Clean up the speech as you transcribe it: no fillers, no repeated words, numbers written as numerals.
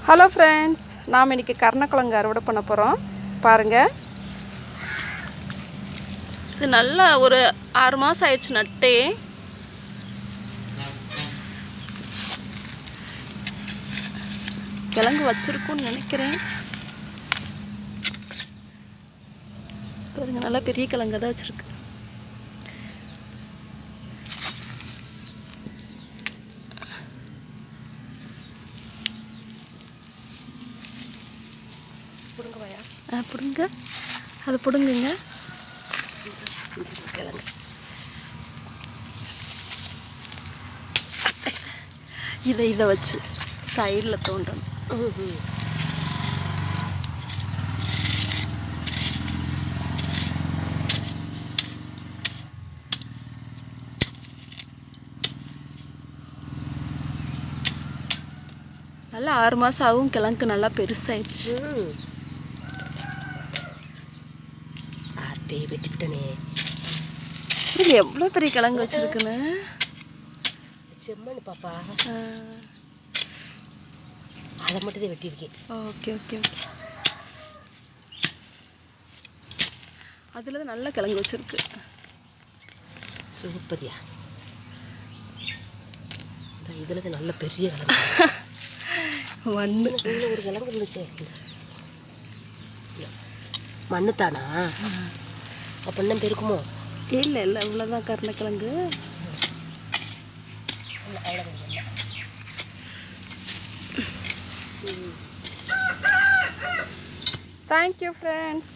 Hello friends, நாம் இன்றைக்கி கருணக்கிழங்கு அறுவடை பண்ண போகிறோம். பாருங்கள், இது நல்லா ஒரு 6 மாதம் ஆயிடுச்சு நட்டே. கிழங்கு வச்சுருக்குன்னு நினைக்கிறேன். பாருங்க, நல்லா பெரிய கிழங்கு தான் வச்சுருக்கு. பிடுங்க, அதை பிடுங்குங்க. கிழங்கு இதை வச்சு சைடில் தோண்டணும். நல்லா 6 மாதம் ஆகும். கிழங்கு நல்லா பெருசாயிடுச்சு. வெட்டிக்கிட்டனே, எவ்வளோ பெரிய கிழங்கு வச்சிருக்குன்னு. செம்மண் பாப்பா, அதை மட்டும் தான் வெட்டியிருக்கேன். Okay okay okay. அதில் தான் நல்ல கிழங்கு வச்சிருக்கு. சூப்பரியா. இதில் தான் நல்ல பெரிய கிழங்கு. மண்ணு ஒரு கிழங்கு இருந்துச்சு. மண்ணு தானா? அப்போ இன்னும் பெருக்குமோ? இல்லை இல்லை, இவ்வளோதான் கருணக்கிழங்கு. Thank you friends.